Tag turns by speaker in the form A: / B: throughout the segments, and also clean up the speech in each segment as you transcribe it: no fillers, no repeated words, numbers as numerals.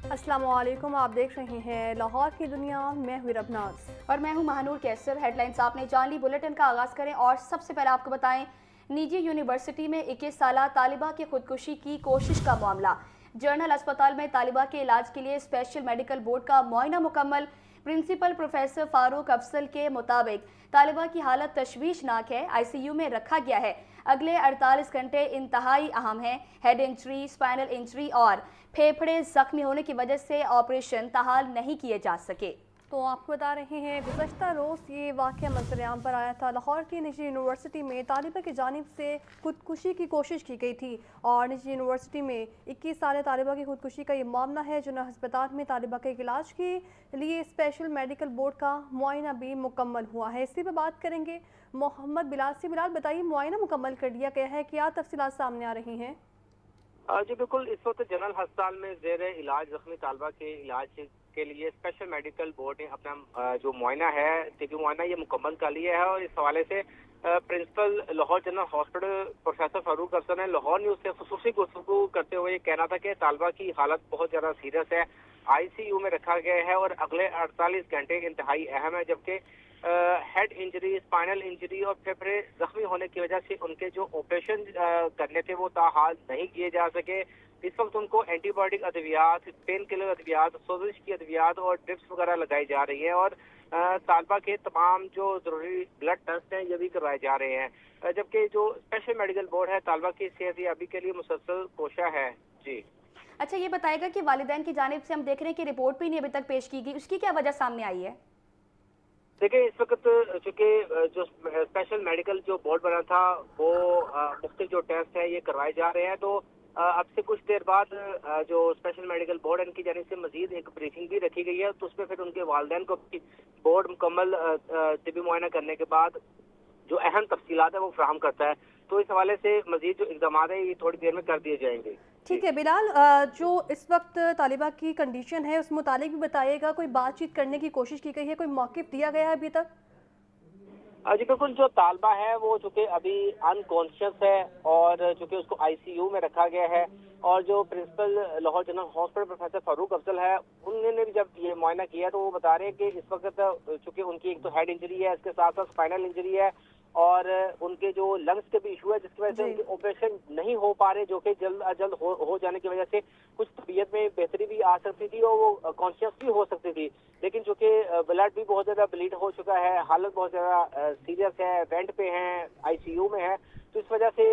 A: अस्सलामुअलैकुम, आप देख रहे हैं लाहौर की दुनिया। मैं हूँ रबनाज
B: और मैं हूं महानूर कैसर। हेडलाइंस आपने जान ली, बुलेटिन का आगाज करें और सबसे पहले आपको बताएं, निजी यूनिवर्सिटी में 21 साला तालिबा की खुदकुशी की कोशिश का मामला। जनरल अस्पताल में तालिबा के इलाज के लिए स्पेशल मेडिकल बोर्ड का मुआयना मुकम्मल। प्रिंसिपल प्रोफेसर फारूक अफसल के मुताबिक तालिबा की हालत तशवीशनाक है, आईसीयू में रखा गया है। अगले 48 घंटे इंतहाई अहम हैं। हेड इंजरी, स्पाइनल इंजरी और फेफड़े जख्मी होने की वजह से ऑपरेशन ताहाल नहीं किए जा सके।
A: तो आपको बता रहे हैं, गुज़श्ता रोज़ ये वाक़या मंज़र-ए-आम पर आया था। लाहौर की निजी यूनिवर्सिटी में तालिबा की जानिब से खुदकुशी की कोशिश की गई थी और निजी यूनिवर्सिटी में 21 साल तालिबा की खुदकुशी का ये मामला है। जनरल अस्पताल में तालिबा के इलाज के लिए स्पेशल मेडिकल बोर्ड का मुआयना भी मुकम्मल हुआ है। इसी पर बात करेंगे मोहम्मद बिलाल से। बिलाल, बताइए, मुआयना मुकम्मल कर लिया गया है, क्या तफसीलात सामने आ रही हैं?
C: जी बिल्कुल, इस वक्त जनरल अस्पताल में जेर इलाज जख्मी तालबा के इलाज के लिए स्पेशल मेडिकल बोर्ड ने अपना जो मुआयना है, तिबी मुआयना, ये मुकम्मल कर लिया है। और इस हवाले से principal Lahore general hospital professor Farooq Afzal ने लाहौर न्यूज़ से खुसूसी गुफ्तगू करते हुए ये कहना था कि तालबा की हालत बहुत ज़्यादा सीरियस है, आईसीयू में रखा गया है और अगले 48 घंटे इंतहाई अहम है। जबकि हेड इंजरी, स्पाइनल इंजरी और फेफड़े जख्मी होने की वजह से उनके जो ऑपरेशन करने थे वो ताहाल नहीं किए जा सके। इस वक्त उनको एंटीबायोटिक अद्वियात, पेन किलर अद्वियात, सोजिश की अद्वियात और ड्रिप्स वगैरह लगाई जा रही है। और तालबा के तमाम जो जरूरी ब्लड टेस्ट हैं ये भी करवाए जा रहे हैं। जबकि जो स्पेशल मेडिकल बोर्ड है तालबा की सेहतियाबी के लिए मुसलसल कोशा है। जी
B: अच्छा, ये बताएगा कि वालिदैन की जानिब से हम देख रहे हैं कि रिपोर्ट भी नहीं अभी तक पेश की गई, उसकी क्या वजह सामने आई है?
C: देखिए, इस वक्त चूंकि जो स्पेशल मेडिकल जो बोर्ड बना था वो मुख्तलिफ जो टेस्ट है ये करवाए जा रहे हैं। तो अब से कुछ देर बाद जो स्पेशल मेडिकल बोर्ड है इनकी जानिब से मजीद एक ब्रीफिंग भी रखी गई है, तो उसमें फिर उनके वालिदैन को बोर्ड मुकम्मल तिबी मुआयना करने के बाद जो अहम तफसीलात है वो फराहम करता है। तो इस हवाले से मजीद जो इक़दाम है ये थोड़ी देर में कर दिए जाएंगे।
A: ठीक है बिलाल, जो इस वक्त तालिबा की कंडीशन है उस मुतालिक भी बताइएगा। कोई बातचीत करने की कोशिश की गई है, कोई मौक़िफ़ दिया गया है अभी तक?
C: जी बिल्कुल, जो तालबा है वो चूंकि अभी अनकॉन्शियस है और चूंकि उसको आईसीयू में रखा गया है। और जो principal Lahore general hospital professor Farooq Afzal है उन्होंने भी जब ये मुआयना किया तो वो बता रहे हैं कि इस वक्त चूंकि उनकी एक तो हेड इंजरी है, इसके साथ साथ स्पाइनल इंजरी है और उनके जो लंग्स के भी इशू है जिसकी वजह से उनके ऑपरेशन नहीं हो पा रहे, जो कि जल्द अज जल्द हो जाने की वजह से कुछ तबीयत में बेहतरी भी आ सकती थी और वो कॉन्शियस भी हो सकती थी। लेकिन चूंकि ब्लड भी बहुत ज्यादा ब्लीड हो चुका है, हालत बहुत ज्यादा सीरियस है, वेंट पे हैं, आईसीयू में है, तो इस वजह से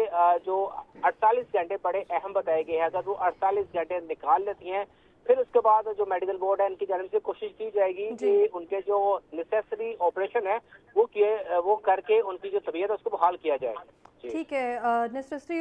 C: जो 48 घंटे बड़े अहम बताए गए हैं, अगर वो 48 घंटे निकाल लेती हैं फिर उसके बाद जो मेडिकल बोर्ड है इनकी जानिब से कोशिश की जाएगी कि उनके जो नेसेसरी ऑपरेशन है वो करके उनकी जो तबीयत है उसको बहाल किया जाए।
A: ठीक है, नेसेसरी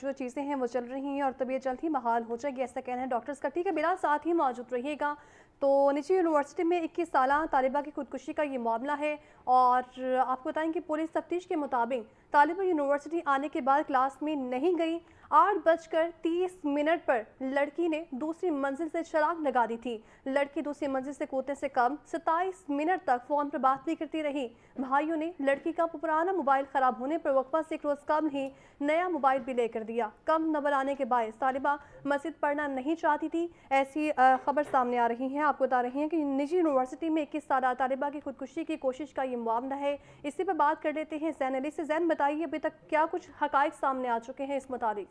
A: जो चीज़ें हैं वो चल रही हैं और तबीयत जल्द ही बहाल हो जाएगी, ऐसा कहना है डॉक्टर्स का। ठीक है बिलाल, साथ ही मौजूद रहिएगा। तो निजी यूनिवर्सिटी में 21 साला तालिबा की खुदकुशी का ये मामला है और आपको बताएं कि पुलिस तफ्तीश के मुताबिक तालिबा यूनिवर्सिटी आने के बाद क्लास में नहीं गई। 8:30 पर लड़की ने दूसरी मंजिल से छलांग लगा दी थी। लड़की दूसरी मंजिल से कूदने से कम 27 मिनट तक फ़ोन पर बात भी करती रही। भाइयों ने लड़की का पुराना मोबाइल ख़राब होने पर वक्फा से एक रोज़ कम ही नया मोबाइल भी लेकर दिया। कम नंबर आने के बायस तालिबा मस्जिद पढ़ना नहीं चाहती थी, ऐसी खबर सामने आ रही है। आपको बता रहे हैं कि निजी यूनिवर्सिटी में 21 साला तालिबा की खुदकुशी की कोशिश का ये मामला है। इसी पर बात कर लेते हैं जैन अली से। जैन, बताइए, अभी तक क्या कुछ हकाइक सामने आ चुके हैं इस मुताबिक?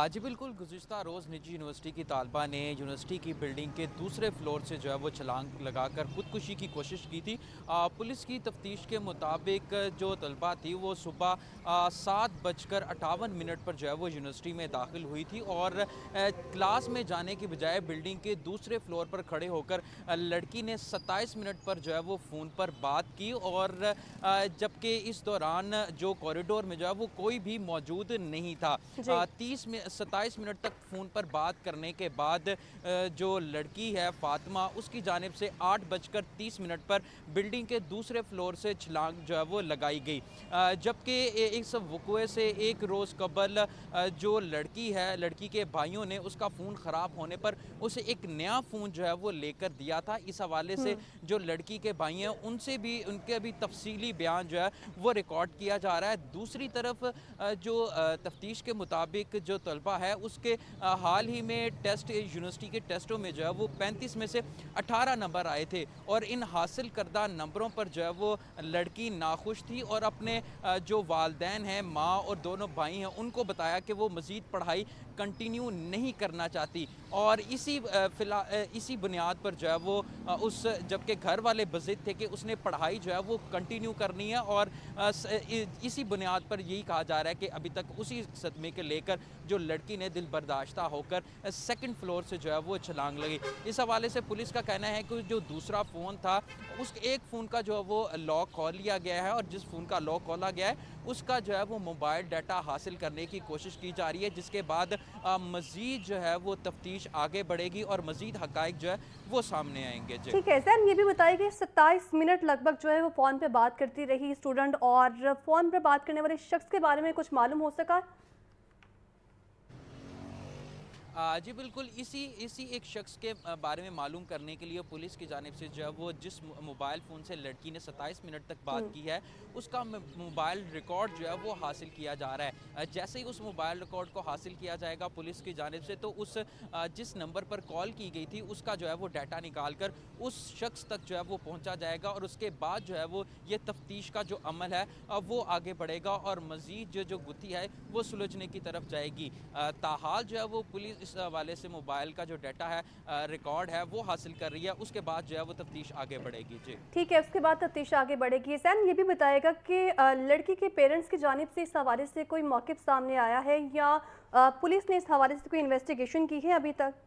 D: जी बिल्कुल, गुज़िश्ता रोज़ निजी यूनिवर्सिटी की तालबा ने यूनिवर्सिटी की बिल्डिंग के दूसरे फ्लोर से जो है वो छलांग लगाकर खुदकुशी की कोशिश की थी। पुलिस की तफ्तीश के मुताबिक जो तलबा थी वो सुबह 7:58 पर जो है वो यूनिवर्सिटी में दाखिल हुई थी और क्लास में जाने की बजाय बिल्डिंग के दूसरे फ्लोर पर खड़े होकर लड़की ने 27 मिनट पर जो है वो फ़ोन पर बात की। और जबकि इस दौरान जो कॉरिडोर में जो है वो कोई भी मौजूद नहीं था। 27 मिनट तक फ़ोन पर बात करने के बाद जो लड़की है फातिमा, उसकी जानिब से 8:30 पर बिल्डिंग के दूसरे फ्लोर से छलांग जो है वो लगाई गई। जबकि इस वक़्वे से एक रोज़ कबल जो लड़की है, लड़की के भाइयों ने उसका फ़ोन ख़राब होने पर उसे एक नया फ़ोन जो है वो लेकर दिया था। इस हवाले से जो लड़की के भाई हैं उनसे भी उनके भी तफसीली बयान जो है वो रिकॉर्ड किया जा रहा है। दूसरी तरफ जो तफ्तीश के मुताबिक जो तलबा है उसके हाल ही में टेस्ट यूनिवर्सिटी के टेस्टों में जो है वो 35 में से 18 नंबर आए थे और इन हासिल करदा नंबरों पर जो है वो लड़की नाखुश थी और अपने जो वालदैन हैं, माँ और दोनों भाई हैं, उनको बताया कि वो मज़ीद पढ़ाई कंटिन्यू नहीं करना चाहती और इसी बुनियाद पर जो है वो उस जबकि घर वाले बज़िद थे कि उसने पढ़ाई जो है वो कंटिन्यू करनी है और इसी बुनियाद पर यही कहा जा रहा है कि अभी तक उसी सदमे के लेकर जो लड़की ने दिल बर्दाश्ता होकर सेकंड फ्लोर से जो है वो छलांग लगी। इस हवाले से पुलिस का कहना है कि जो दूसरा फ़ोन था उस एक फ़ोन का जो है वो लॉक खोल लिया गया है और जिस फ़ोन का लॉक खोला गया है उसका जो है वो मोबाइल डाटा हासिल करने की कोशिश की जा रही है, जिसके बाद मज़ीद जो है वो तफ्तीश आगे बढ़ेगी और मज़ीद हक़ाइक़ जो है वो सामने आएंगे। जी
A: ठीक है सर, ये भी बताइए कि 27 मिनट लगभग जो है वो फ़ोन पे बात करती रही स्टूडेंट, और फ़ोन पे बात करने वाले शख्स के बारे में कुछ मालूम हो सका?
D: जी बिल्कुल, इसी एक शख्स के बारे में मालूम करने के लिए पुलिस की जानिब से जो है वो जिस मोबाइल फ़ोन से लड़की ने 27 मिनट तक बात की है उसका मोबाइल रिकॉर्ड जो है वो हासिल किया जा रहा है। जैसे ही उस मोबाइल रिकॉर्ड को हासिल किया जाएगा पुलिस की जानिब से तो उस जिस नंबर पर कॉल की गई थी उसका जो है वो डाटा निकाल कर उस शख्स तक जो है वो पहुँचा जाएगा और उसके बाद जो है वो ये तफ्तीश का जो अमल है वो आगे बढ़ेगा और मज़ीद जो गुत्थी है वो सुलझने की तरफ जाएगी। ताहाल जो है वो पुलिस इस हवाले से मोबाइल का जो डाटा है रिकॉर्ड है वो हासिल कर रही है, उसके बाद जो है वो तफ्तीश आगे बढ़ेगी। जी
A: ठीक है, उसके बाद तफ्तीश आगे बढ़ेगी। सैन ये भी बताएगा कि लड़की के पेरेंट्स की जानिब से इस हवाले से कोई मौक़िफ़ सामने आया है या पुलिस ने इस हवाले से कोई इन्वेस्टिगेशन की है अभी तक?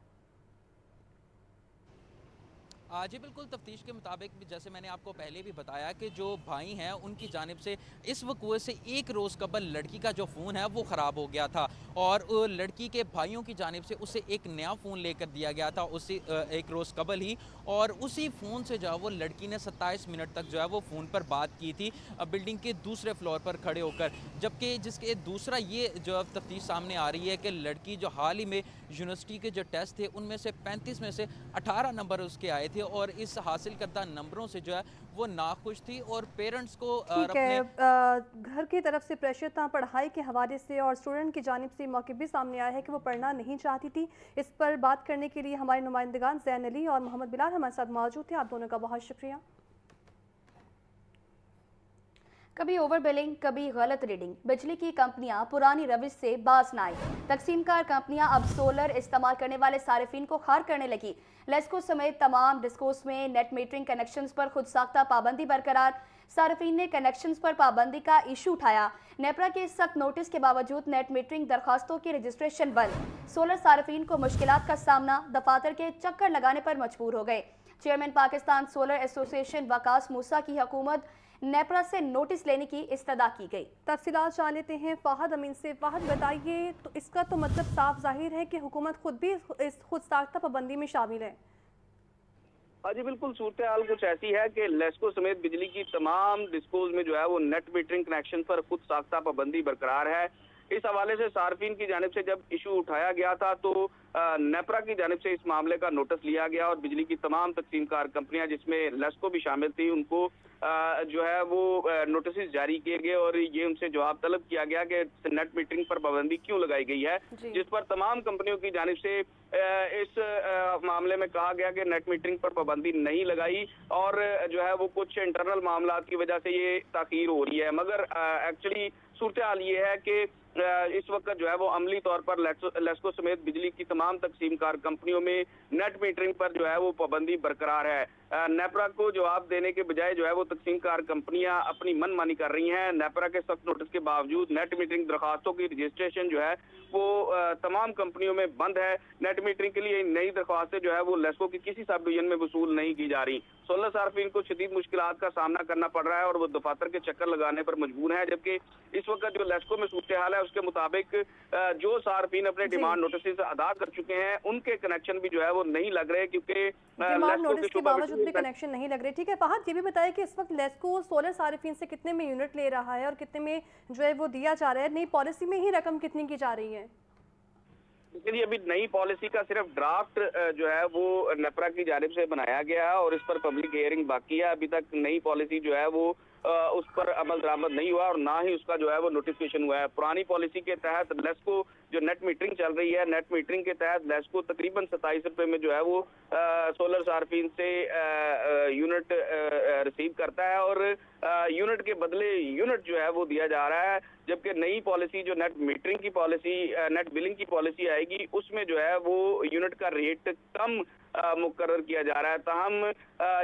D: जी बिल्कुल, तफ्तीश के मुताबिक जैसे मैंने आपको पहले भी बताया कि जो भाई हैं उनकी जानिब से इस वक़्त से एक रोज़ कबल लड़की का जो फ़ोन है वो ख़राब हो गया था और लड़की के भाइयों की जानिब से उसे एक नया फ़ोन लेकर दिया गया था उसी एक रोज़ कबल ही, और उसी फ़ोन से जो है वो लड़की ने 27 मिनट तक जो है वो फ़ोन पर बात की थी बिल्डिंग के दूसरे फ्लोर पर खड़े होकर। जबकि जिसके दूसरा ये जो तफ्तीश सामने आ रही है कि लड़की जो हाल ही में यूनिवर्सिटी के जो टेस्ट थे उनमें से 35 में से 18 नंबर उसके आए थे और इस हासिल करदा नंबरों से जो है वो नाखुश थी और पेरेंट्स को
A: ठीक है, घर की तरफ से प्रेशर था पढ़ाई के हवाले से और स्टूडेंट की जानिब से मौक़िफ़ भी सामने आया है कि वो पढ़ना नहीं चाहती थी। इस पर बात करने के लिए हमारे नुमाइंदगान ज़ैन अली और मोहम्मद बिलाल हमारे साथ मौजूद थे। आप दोनों का बहुत शुक्रिया।
B: कभी ओवर बिलिंग, कभी गलत रीडिंग, बिजली की कंपनियां पुरानी रविश से बाज न आई। तकसीमकार कंपनियां अब सोलर इस्तेमाल करने वाले सारिफिन को खार करने लगी। लेस्को समेत तमाम डिस्कोस में नेट मीटरिंग कनेक्शंस पर खुद साख्ता पाबंदी बरकरार। सारिफिन ने कनेक्शंस पर पाबंदी का इशू उठाया। नेपरा के सख्त नोटिस के बावजूद नेट मीटरिंग दरखास्तों की रजिस्ट्रेशन बंद। सोलर सारिफिन को मुश्किलात का सामना, दफातर के चक्कर लगाने पर मजबूर हो गए। Chairman Pakistan solar association Waqas Musa की हुकूमत नेपरा से नोटिस लेने की इस्तदा की गई।
A: तफसीलात जान लेते हैं फ़ाहद अमीन से। फ़ाहद बताइए, तो इसका तो मतलब साफ जाहिर है कि हुकूमत खुद भी इस खुद साख्ता पाबंदी में शामिल है।
E: हाँ जी बिल्कुल, सूरत हाल कुछ ऐसी है कि लेस्को समेत बिजली की तमाम डिस्कोज में जो है वो नेट मीटरिंग कनेक्शन पर खुद साख्ता पाबंदी बरकरार है। इस हवाले से सार्फिन की जानिब से जब इशू उठाया गया था तो नेपरा की जानिब से इस मामले का नोटिस लिया गया और बिजली की तमाम तकसीमकार कंपनियां जिसमें लेस्को भी शामिल थी उनको जो है वो नोटिस जारी किए गए और ये उनसे जवाब तलब किया गया कि नेट मीटरिंग पर पाबंदी क्यों लगाई गई है, जिस पर तमाम कंपनियों की जानिब से इस मामले में कहा गया कि नेट मीटरिंग पर पाबंदी नहीं लगाई और जो है वो कुछ इंटरनल मामला की वजह से ये ताखीर हो रही है। मगर एक्चुअली सूरत हाल ये है कि इस वक्त जो है वो अमली तौर पर लेस्को समेत बिजली की तमाम तकसीमकार कंपनियों में नेट मीटरिंग पर जो है वो पाबंदी बरकरार है। नेपरा को जवाब देने के बजाय जो है वो तकसीमकार कंपनियां अपनी मनमानी कर रही हैं। नेपरा के सख्त नोटिस के बावजूद नेट मीटरिंग दरखास्तों की रजिस्ट्रेशन जो है वो तमाम कंपनियों में बंद है। नेट मीटरिंग के लिए नई दरख्वास्तें जो है वो लेस्को की किसी सब डिवीजन में वसूल नहीं की जा रही। सोलर सार्फिन को शदीद मुश्किलात का सामना करना पड़ रहा है और वो दफातर के चक्कर लगाने पर मजबूर है, जबकि इस वक्त जो लेस्को में सूरत हाल है उसके मुताबिक जो सार्फिन अपने डिमांड नोटिस अदा कर चुके हैं उनके कनेक्शन भी जो है वो नहीं लग रहे, क्योंकि
A: नोटिस के बावजूद भी कनेक्शन नहीं लग रहे। ठीक है फ़ाहद, ये भी बताया कि इस वक्त लेस्को सोलर सारिफिन से कितने में यूनिट ले रहा है और कितने में जो है वो दिया जा रहा है, नई पॉलिसी में ही रकम कितनी की जा रही है?
E: लेकिन अभी नई पॉलिसी का सिर्फ ड्राफ्ट जो है वो नेपरा की जानिब से बनाया गया है और इस पर पब्लिक हियरिंग बाकी है। अभी तक नई पॉलिसी जो है वो उस पर अमल दरामद नहीं हुआ और ना ही उसका जो है वो नोटिफिकेशन हुआ है। पुरानी पॉलिसी के तहत लेस्को जो नेट मीटरिंग चल रही है, नेट मीटरिंग के तहत लेस्को तकरीबन 27 रुपए में जो है वो सोलर सार्फिन से यूनिट रिसीव करता है और यूनिट के बदले यूनिट जो है वो दिया जा रहा है। जबकि नई पॉलिसी जो नेट मीटरिंग की पॉलिसी, नेट बिलिंग की पॉलिसी आएगी, उसमें जो है वो यूनिट का रेट कम मुकर्रर किया जा रहा है। ताहम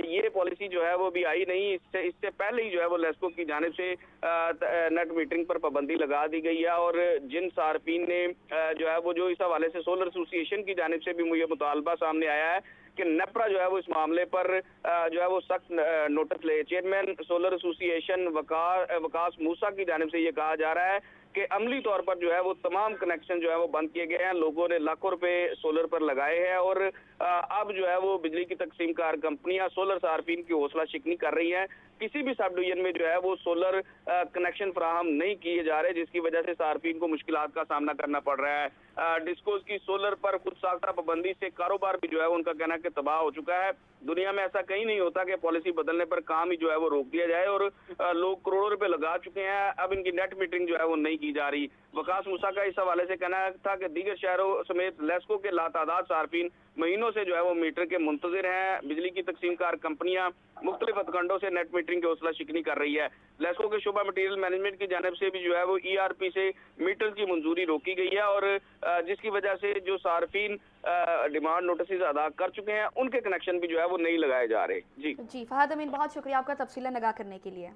E: ये पॉलिसी जो है वो भी आई नहीं, इससे पहले ही जो है वो लेस्को की जानिब से नेट मीटरिंग पर पाबंदी लगा दी गई है। और जिन सार्फिन ने जो है वो जो इस हवाले से सोलर एसोसिएशन की जानिब से भी मुझे मुतालबा सामने आया है कि नेपरा जो है वो इस मामले पर जो है वो सख्त नोटिस ले। Chairman solar association Waqas Musa की जानिब से ये कहा जा रहा है कि अमली तौर पर जो है वो तमाम कनेक्शन जो है वो बंद किए गए हैं। लोगों ने लाखों रुपए सोलर पर लगाए हैं और अब जो है वो बिजली की तकसीम कार कंपनियां सोलर सार्फिन की हौसला शिकनी कर रही हैं। किसी भी सब डिवीजन में जो है वो सोलर कनेक्शन फराहम नहीं किए जा रहे, जिसकी वजह से सार्फिन को मुश्किलात का सामना करना पड़ रहा है। डिस्कोज की सोलर पर खुद साख्ता पाबंदी से कारोबार भी जो है उनका कहना है कि तबाह हो चुका है। दुनिया में ऐसा कहीं नहीं होता कि पॉलिसी बदलने पर काम ही जो है वो रोक दिया जाए और लोग करोड़ों रुपए लगा चुके हैं, अब इनकी नेट मीटरिंग जो है वो नहीं की जा रही। वकास मूसा का इस हवाले से कहना था कि दीगर शहरों समेत लेस्को के लातादाद सार्फिन महीनों से जो है वो मीटर के मुंतजिर हैं। बिजली की तकसीम कार कंपनियां मुख्तलिफ हथकंडों से नेट मीटरिंग की हौसला शिकनी कर रही है। लेस्को के शोबा मटीरियल मैनेजमेंट की जानिब से भी जो है वो ERP से मीटर की मंजूरी रोकी गई है और जिसकी वजह से जो सार्फिन डिमांड नोटिस अदा कर चुके हैं उनके कनेक्शन भी जो है वो नहीं लगाए जा रहे। जी
B: फहद अमीन, बहुत शुक्रिया आपका तफसीलन आगाह करने के लिए।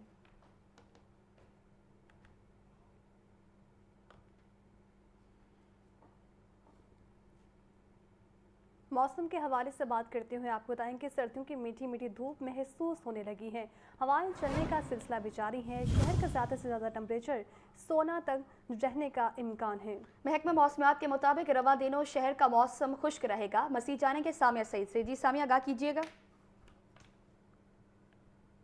A: मौसम के हवाले से बात करते हुए आपको बताएं कि सर्दियों की मीठी मीठी धूप महसूस होने लगी है। हवाएं चलने का सिलसिला भी जारी है। शहर का ज़्यादा से ज़्यादा टेम्परेचर 16 तक रहने का इम्कान है।
B: महकमा मौसमियात के मुताबिक रवा दिनों शहर का मौसम खुश्क रहेगा। मसीह जानेंगे सामिया सईद से। जी सामिया, आगाह कीजिएगा।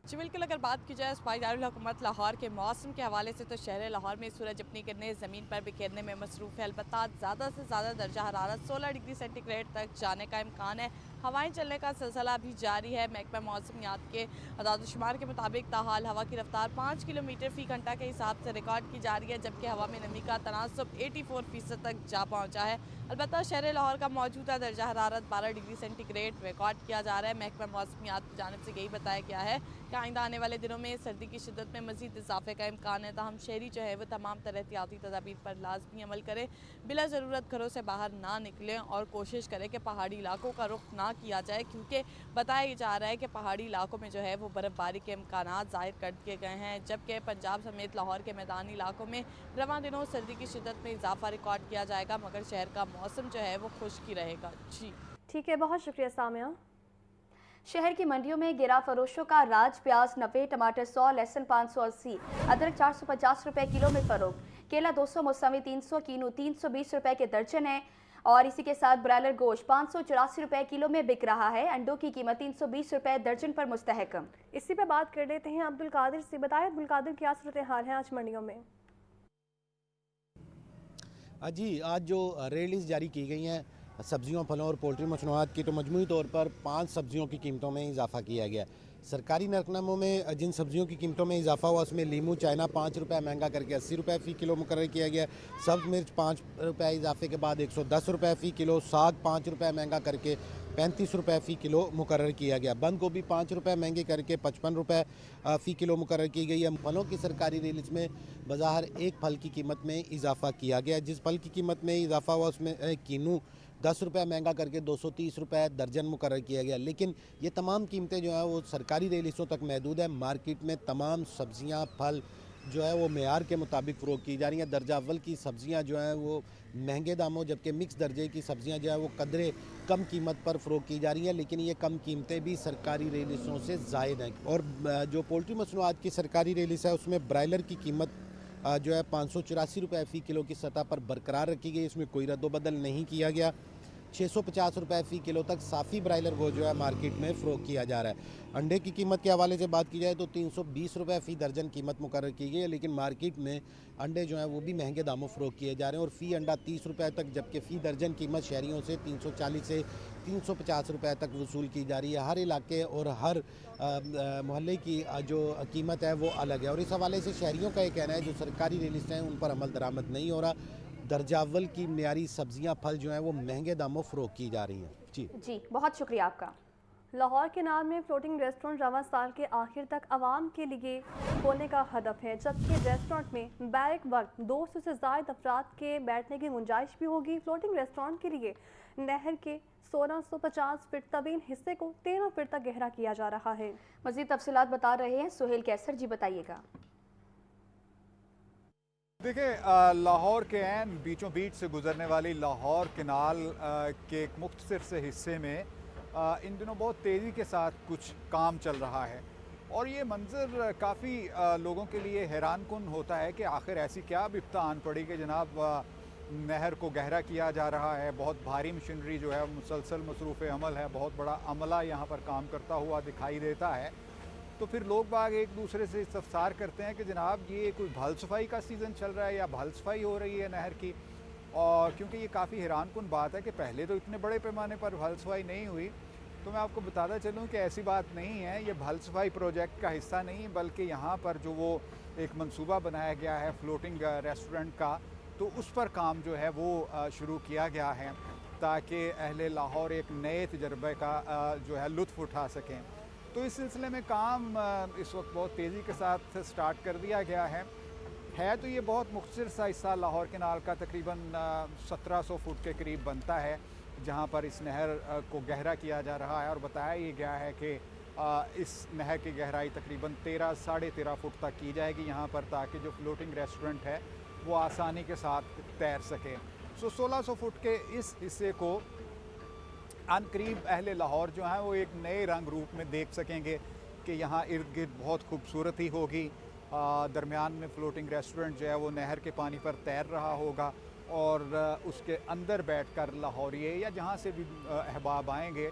F: जी बिल्कुल, अगर बात की जाए सूबाई दारुल हुकूमत लाहौर के मौसम के हवाले से तो शहर लाहौर में सूरज अपनी किरणें ज़मीन पर बिखेरने में मसरूफ़ है। अलबत्ता ज़्यादा से ज़्यादा दर्जा हरारत 16 डिग्री सेंटीग्रेड तक जाने का इम्कान है। हवाएं चलने का सिलसिला भी जारी है। महकमा मौसमियात के अदाद-ओ-शुमार के मुताबिक ताहाल हवा की रफ्तार 5 किलोमीटर फ़ी घंटा के हिसाब से रिकॉर्ड की जा रही है, जबकि हवा में नमी का तनासब 84% तक जा पहुँचा है। अलबत्ता शहर लाहौर का मौजूदा दर्जा हरारत 12 डिग्री सेंटीग्रेड रिकॉर्ड किया जा रहा है। महकमा मौसमियात की जानिब से यही बताया गया है कि आइंदा आने वाले दिनों में सर्दी की शिद्दत में मज़ीद इजाफे का इम्कान है। ताहम शहरी जो है वो तमाम तरह एहतियाती तदाबीर पर लाजमी अमल करें, बिला ज़रूरत घरों से बाहर ना निकलें और कोशिश करें कि पहाड़ी इलाकों का रुख ना किया जाए, क्योंकि बताया जा रहा है कि पहाड़ी इलाकों में जो है वो बर्फ़बारी के इम्कानात ज़ाहिर कर दिए गए हैं। जबकि पंजाब समेत लाहौर के मैदानी इलाकों में रवां दिनों सर्दी की शिद्दत में इजाफा रिकॉर्ड किया जाएगा, मगर शहर का मौसम जो है वो खुश्क ही रहेगा। जी
A: ठीक है, बहुत शुक्रिया सामिया।
B: शहर की मंडियों में गिरा फरोशों का राज। प्याज 90, टमाटर 100, लहसुन 580, अदरक 450 रुपए किलो में फरोख्त, केला 200, मौसमी 300, कीनू 320 रुपए के दर्जन है। और इसी के साथ ब्रायलर गोश्त 584 रुपए किलो में बिक रहा है। अंडों की कीमत 320 रुपए दर्जन पर मुस्तहकम।
A: इसी पे बात कर लेते हैं अब्दुल कादिर से। बताएं अब्दुल कादिर, क्या सूरत हाल है आज मंडियों में?
G: जी, आज जो रेट लिस्ट जारी की गई हैं सब्जियों, फलों और पोल्ट्री मसनूआत की, तो मजमूई तौर पर 5 सब्जियों की कीमतों में इजाफा किया गया। सरकारी नरकनामों में जिन सब्जियों की कीमतों में इजाफा हुआ उसमें लीमू चाइना 5 रुपये महंगा करके 80 रुपये फ़ी किलो मुकर्रर किया गया। सब्ज़ मिर्च 5 रुपये इजाफे के बाद 110 रुपये फ़ी किलो, साग 5 रुपये महंगा करके 35 रुपये फ़ी किलो मुकर्रर किया गया। बंद गोभी 5 रुपये महंगे करके 55 रुपये फ़ी किलो मुकर्रर की गई है। फलों की सरकारी रिलीज में बाज़ार एक फल की कीमत में इजाफा किया गया। जिस फल की कीमत में इजाफा हुआ उसमें कीनू 10 रुपये महंगा करके 230 रुपये दर्जन मुकर्रर किया गया। लेकिन ये तमाम कीमतें जो हैं वो सरकारी रिलीज़ों तक महदूद है। मार्केट में तमाम सब्जियां, फल जो है वो मेयार के मुताबिक फ़रोख्त की जा रही हैं। दर्जा अव्वल की सब्जियां जो हैं वो महंगे दामों, जबकि मिक्स दर्जे की सब्जियां जो है वो कदरे कम कीमत पर फ़रोख्त की जा रही हैं। लेकिन ये कम कीमतें भी सरकारी रिलीज़ों से ज़ायद हैं। और जो पोल्ट्री मसनूआत की सरकारी रिलीज़ है उसमें ब्रायलर की कीमत जो है 584 रुपये फ़ी किलो की सतह पर बरकरार रखी गई। इसमें कोई रद्दोबदल नहीं किया गया। 650 रुपये फ़ी किलो तक साफ़ी ब्रायलर गोश्त जो है मार्केट में फ़रोख्त किया जा रहा है। अंडे की कीमत के हवाले से बात की जाए तो 320 रुपये फ़ी दर्जन कीमत मुकर्रर की गई है, लेकिन मार्केट में अंडे जो हैं वो भी महंगे दामों फ़रोख्त किए जा रहे हैं और फ़ी अंडा 30 रुपये तक, जबकि फ़ी दर्जन कीमत शहरियों से 340 से 350 रुपये तक वसूल की जा रही है। हर इलाके और हर मोहल्ले की जो कीमत है वो अलग है और इस हवाले से शहरियों का ये कहना है जो सरकारी रियल इस्टेट हैं उन पर अमल दरामद नहीं हो रहा। दर्जा अव्वल की मियारी सब्जियां फल जो हैं वो महंगे दामों फ़रोख्त की जा रही हैं।
B: जी बहुत शुक्रिया आपका।
A: लाहौर के नाम में फ्लोटिंग रेस्टोरेंट रवां साल के आखिर तक आवाम के लिए खोलने का हदफ है, जबकि रेस्टोरेंट में बैक वक्त 200 से ज़ायद अफराद के बैठने की गुंजाइश भी होगी। फ्लोटिंग रेस्टोरेंट के लिए नहर के 1650 फीट तवील हिस्से को 13 फीट तक गहरा किया जा रहा है।
B: मज़ीद तफसीलात बता रहे हैं सुहेल कैसर जी, बताइएगा।
H: देखिए, लाहौर के ऐन बीचों बीच से गुजरने वाली लाहौर केनाल के एक मुख्तसर से हिस्से में इन दिनों बहुत तेज़ी के साथ कुछ काम चल रहा है और ये मंज़र काफ़ी लोगों के लिए हैरान कुन होता है कि आखिर ऐसी क्या बिपता आन पड़ी कि जनाब नहर को गहरा किया जा रहा है। बहुत भारी मशीनरी जो है मुसलसल मसरूफ़ अमल है, बहुत बड़ा अमला यहाँ पर काम करता हुआ दिखाई देता है। तो फिर लोग बाग एक दूसरे से इस्तफसार करते हैं कि जनाब ये कोई भल सफाई का सीज़न चल रहा है या भल सफाई हो रही है नहर की। और क्योंकि ये काफ़ी हैरान कुन बात है कि पहले तो इतने बड़े पैमाने पर भल सफाई नहीं हुई। तो मैं आपको बताता चलूँ कि ऐसी बात नहीं है, ये भल सफाई प्रोजेक्ट का हिस्सा नहीं, बल्कि यहाँ पर जो वो एक मंसूबा बनाया गया है फ्लोटिंग रेस्टोरेंट का, तो उस पर काम जो है वो शुरू किया गया है ताकि अहले लाहौर एक नए तजर्बे का जो है लुत्फ़ उठा सकें। तो इस सिलसिले में काम इस वक्त बहुत तेज़ी के साथ स्टार्ट कर दिया गया है तो ये बहुत मुख्तसर सा हिस्सा लाहौर केनाल का तकरीबन 1700 फुट के करीब बनता है, जहाँ पर इस नहर को गहरा किया जा रहा है और बताया ये गया है कि इस नहर की गहराई तकरीबन 13 से 13.5 फुट तक की जाएगी यहाँ पर, ताकि जो फ्लोटिंग रेस्टोरेंट है वो आसानी के साथ तैर सके। 1600 फुट के इस हिस्से को अनकरीब अहले लाहौर जो हैं वो एक नए रंग रूप में देख सकेंगे कि यहाँ इर्द गिर्द बहुत खूबसूरती होगी। दरमियान में फ़्लोटिंग रेस्टोरेंट जो है वो नहर के पानी पर तैर रहा होगा और उसके अंदर बैठकर लाहौरिये या जहाँ से भी अहबाब आएंगे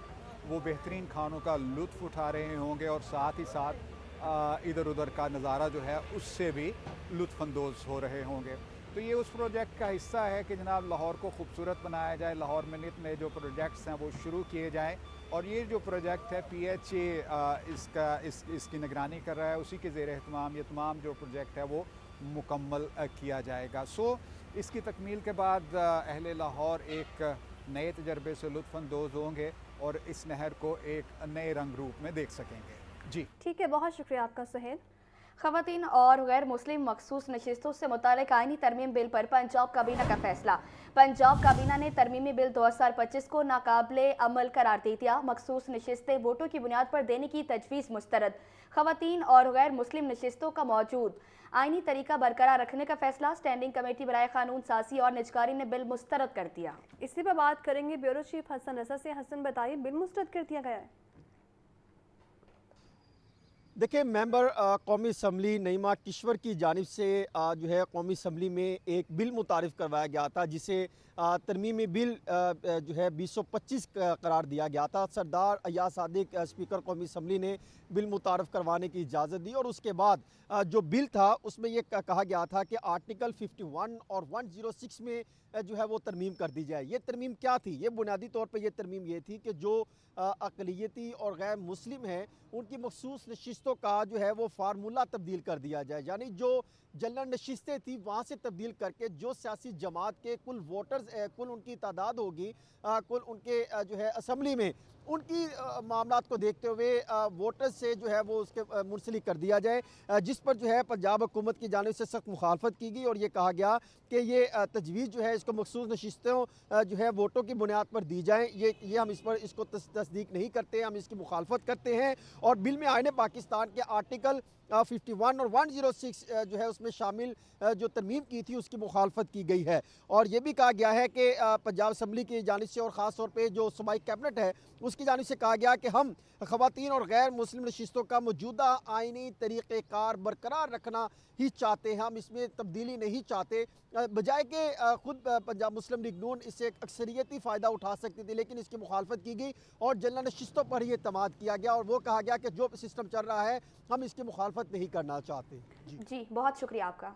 H: वो बेहतरीन खानों का लुत्फ़ उठा रहे होंगे और साथ ही साथ इधर उधर का नज़ारा जो है उससे भी लुत्फ़अंदोज़ हो रहे होंगे। तो ये उस प्रोजेक्ट का हिस्सा है कि जनाब लाहौर को खूबसूरत बनाया जाए, लाहौर में नित नए जो प्रोजेक्ट्स हैं वो शुरू किए जाएं और ये जो प्रोजेक्ट है PHA इसकी निगरानी कर रहा है, उसी के ज़ेर एहतमाम ये तमाम जो प्रोजेक्ट है वो मुकम्मल किया जाएगा। सो इसकी तकमील के बाद अहले लाहौर एक नए तजर्बे से लुत्फ़अंदोज़ होंगे और इस नहर को एक नए रंग रूप में देख सकेंगे। जी
A: ठीक है, बहुत शुक्रिया आपका सुहेल।
B: ख़वातीन और गैर मुस्लिम मखसूस नशिस्तों से मुताल्लिक़ आईनी तरमीम बिल पर पंजाब काबीना का फैसला। पंजाब काबीना ने तरमीमी बिल 2025 को नाकाबिले अमल करार दे दिया। मखसूस नशिस्तें वोटों की बुनियाद पर देने की तजवीज़ मुस्तरद। ख़वातीन और गैर मुस्लिम नशिस्तों का मौजूद आईनी तरीका बरकरार रखने का फैसला। स्टैंडिंग कमेटी बराए कानून साजी और निजकारी ने बिल मुस्तरद कर दिया।
A: इसी पर बात करेंगे ब्यूरो चीफ हसन रजा से। हसन, बताइए बिल मुस्तरद कर दिया गया है।
I: देखिए, मेंबर कौमी असम्बली नईमा किश्वर की जानिब से जो है कौमी असम्बली में एक बिल मुतारिफ करवाया गया था, जिसे तरमीमी बिल जो है 2025 करार दिया गया था। सरदार अयाज सादिक स्पीकर कौमी असम्बली ने बिल मुतारफ़ करवाने की इजाज़त दी और उसके बाद जो बिल था उसमें ये कहा गया था कि आर्टिकल 51 और 106 में जो है वो तरमीम कर दी जाए। ये तरमीम क्या थी? ये बुनियादी तौर पर ये तरमीम ये थी कि जो अक़लियती और गैर मुस्लिम हैं उनकी मखसूस नशिस्तों का जो है वो फार्मूला तब्दील कर दिया जाए, यानी जो जनरल नशिस्तें थी वहाँ से तब्दील करके जो सियासी जमात के कुल वोटर्स कुल उनकी तादाद होगी कुल उनके जो है असम्बली में उनकी मामलात को देखते हुए वोटर्स से जो है वो उसके मुंसलिक कर दिया जाए, जिस पर जो है पंजाब हुकूमत की जानिब से सख्त मुखालफत की गई और ये कहा गया कि ये तजवीज़ जो है इसको मखसूस नशिस्तों जो है वोटों की बुनियाद पर दी जाएँ। ये हम इस पर इसको तस्दीक नहीं करते, हम इसकी मुखालफत करते हैं और बिल में आईन पाकिस्तान के आर्टिकल 51 और 106 जो है उसमें शामिल जो तरमीम की थी उसकी मुखालफत की गई है। और ये भी कहा गया है कि पंजाब असम्बली की जानिब से और ख़ास तौर पे जो सूबाई कैबिनेट है उसकी जानिब से कहा गया कि हम ख़वातीन और गैर मुस्लिम नशिस्तों का मौजूदा आइनी तरीक़ेकार बरकरार रखना ही चाहते हैं, हम इसमें तब्दीली नहीं चाहते। बजाय कि ख़ुद पंजाब मुस्लिम लीग नून इससे एक अक्सरियती फ़ायदा उठा सकती थी, लेकिन इसकी मुखालफत की गई और जनरल नशिस्तों पर ही एतमाद किया गया और वो कहा गया कि जो सिस्टम चल रहा है हम इसकी मुखालफत नहीं करना चाहते।
B: जी बहुत शुक्रिया आपका।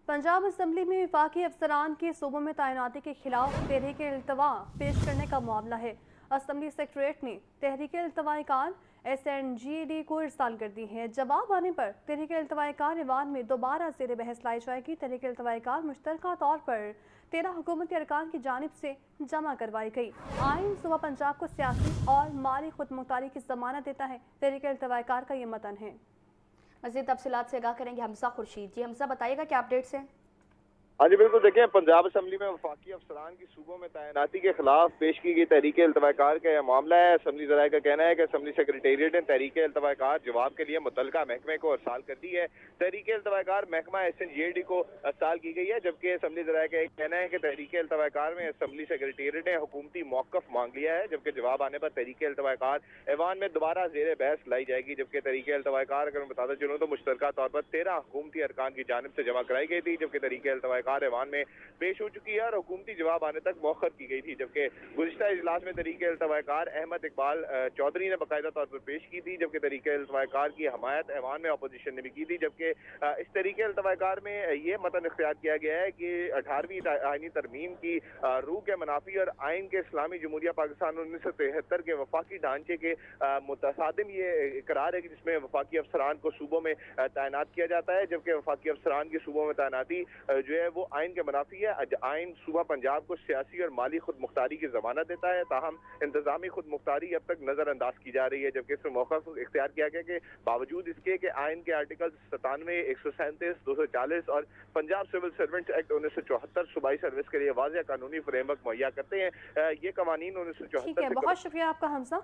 A: पंजाब असम्बली में वफाकी अफसरान की सूबों में तैनाती के खिलाफ तहरीक इल्तवा पेश करने का मामला है। असम्बली सेक्रेटरीट ने तहरीक इल्तवाकार SNGD को इरसाल कर दी है। जवाब आने पर तहरीक इल्तवाकार ईवान में दोबारा ज़ेर बहस लाई जाएगी। तहरीक इल्तवाकार मुश्तरका तौर पर 13 हुकूमती अरकान की जानिब से जमा करवाई गई। आइन सूबा पंजाब को सियासी और माली खुदमुख्तारी की ज़मानत देता है। तहरीक इल्तवाकार का ये मतन है।
B: मज़ीद तफसीलात से आगाह करेंगे हमजा खुर्शीद। जी हमजा बताइएगा क्या अपडेट्स हैं?
J: हाँ जी बिल्कुल, देखें पंजाब असम्बली में वफाकी अफसरान की सूबों में तैनाती के खिलाफ पेश की गई तहरीक इल्तवाकार का यह मामला है। असम्बली ज़राए का कहना है कि असम्बली सेक्रेटेरिएट ने तहरीक इल्तवाकार जवाब के लिए मुतल्लिका महकमे को अरसाल कर दी है। तहरीक इल्तवाकार महकमा SNGD को अरसाल की गई है, जबकि असम्बली ज़राए का कहना है कि तहरीक इल्तवाकार में असम्बली सेक्रेटेरिएट ने हुकूमती मौक़िफ़ मांग लिया है, जबकि जवाब आने पर तहरीक इल्तवाकार ऐवान में दोबारा ज़ेर बहस लाई जाएगी। जबकि तहरीक इल्तवाकार अगर मैं बताता चलूँ तो मुश्तरका तौर पर 13 हुकूमती अरकान की जानिब से जमा कराई गई थी, जबकि तहरीक इल्तवाकार ऐवान में पेश हो चुकी है और हुकूमती जवाब आने तक मौखर की गई थी। जबकि गुज़िश्ता इजलास में तहरीक इल्तवाकार अहमद इकबाल चौधरी ने बाकायदा तौर पर पेश की थी, जबकि तहरीक इल्तवाकार की हमायत ऐवान में अपोजिशन ने भी की थी। जबकि इस तहरीक इल्तवाकार में ये मतन इख्तियार किया गया है कि 18वीं आइनी तरमीम की रूह के मनाफी और आइन के इस्लामी जमहूरिया पाकिस्तान 1973 के वफाकी ढांचे के मुतसादिम ये करार है कि जिसमें वफाकी अफसरान को सूबों में तैनात किया जाता है, जबकि वफाकी अफसरान की सूबों में तैनाती जो है वो आइन के मुनाफी है। आइन सूबा पंजाब को सियासी और माली खुद मुख्तारी की जमानत देता है, ताहम इंतजामी खुद मुख्तारी अब तक नजरअंदाज की जा रही है। जबकि इसमें मौका इख्तियार किया गया कि बावजूद इसके कि आइन के आर्टिकल 97, 137, 240 और पंजाब सिविल सर्वेंट्स एक्ट 1974 सूबाई सर्विस के लिए वाज़ेह कानूनी फ्रेमवर्क मुहैया करते हैं। ये कवानीन 1974
A: बहुत शुक्रिया आपका हमजा।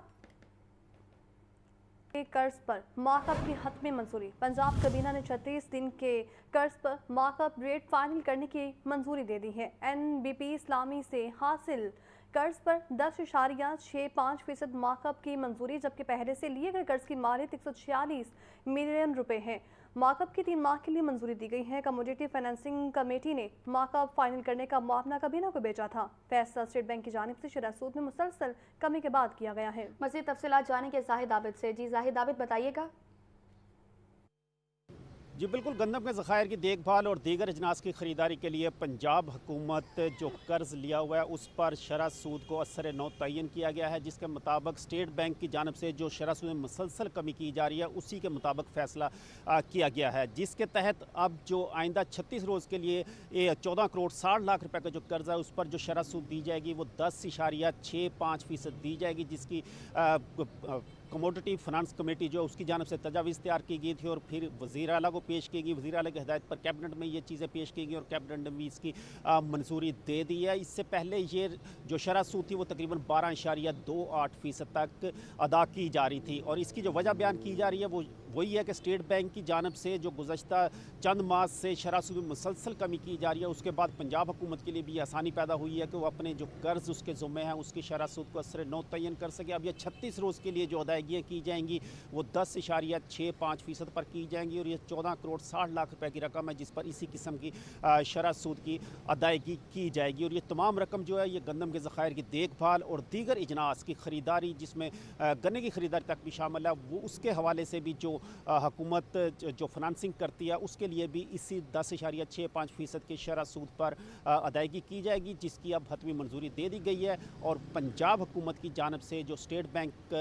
A: कर्ज पर मार्कअप की हतमी मंजूरी। पंजाब कैबिनेट ने 36 दिन के कर्ज पर मार्कअप रेट फाइनल करने की मंजूरी दे दी है। NBP इस्लामी से हासिल कर्ज पर 10.65% मार्कअप की मंजूरी, जबकि पहले से लिए गए कर्ज की मालियत 146 मिलियन रुपए है। मार्कअप की 3 माह के लिए मंजूरी दी गई है। कमोडिटी फाइनेंसिंग कमेटी ने मार्कअप फाइनल करने का मामला कैबिनेट को भेजा था। फैसला स्टेट बैंक की जानिब से शरह सूद में मुसलसल कमी के बाद किया गया है।
B: मज़ीद तफसीलात जानेंगे जाहिद आबिद से। जी जाहिद आबिद बताइएगा।
K: जी बिल्कुल, गंदम के ज़खायर की देखभाल और दीगर अजनास की ख़रीदारी के लिए पंजाब हुकूमत जो कर्ज़ लिया हुआ है उस पर शरह सूद को असर नौ तयन किया गया है, जिसके मुताबिक स्टेट बैंक की जानब से जो शरह सूद में मुसलसल कमी की जा रही है उसी के मुताबिक फ़ैसला किया गया है, जिसके तहत अब जो आइंदा 36 रोज़ के लिए 14 करोड़ 60 लाख रुपए का जो कर्ज़ है उस पर जो शरह सूद दी जाएगी वो 10.65% दी जाएगी, जिसकी कमोडिटी फाइनेंस कमेटी जो उसकी जानब से तजावीज़ तैयार की गई थी और फिर वज़ीर आला को पेश की गई। वज़ीर आला की हिदायत पर कैबिनेट में ये चीज़ें पेश की गई और कैबिनेट ने भी इसकी मंजूरी दे दी है। इससे पहले ये जो शरह सूद थी वो तकरीबन 12.28% तक अदा की जा रही थी और इसकी जो वजह बयान की जा रही है वो वही है कि स्टेट बैंक की जानब से जो गुज़श्ता चंद माह से शरह सूद में मुसलसल कमी की जा रही है, उसके बाद पंजाब हुकूमत के लिए भी आसानी पैदा हुई है कि वो अपने जो कर्ज़ उसके ज़ुम्मे हैं उसकी शरह सूद को असर नौ तयन कर सके। अब ये 36 रोज़ के लिए जो अदायगियाँ की जाएंगी वो 10.65% पर की जाएंगी और ये 14 करोड़ 60 लाख रुपए की रकम है जिस पर इसी किस्म की शरह सूद की अदायगी की जाएगी। और ये तमाम रकम जो है ये गंदम के ज़खायर की देखभाल और दीगर इजनास की ख़रीदारी, जिसमें गन्ने की ख़रीदारी तक भी शामिल है, वो उसके हवाले से भी जो हुकूमत जो फाइनेंसिंग करती है उसके लिए भी इसी 10.65% की शरह सूद पर अदायगी की जाएगी, जिसकी अब हतमी मंजूरी दे दी गई है। और पंजाब हुकूमत की जानब से जो स्टेट बैंक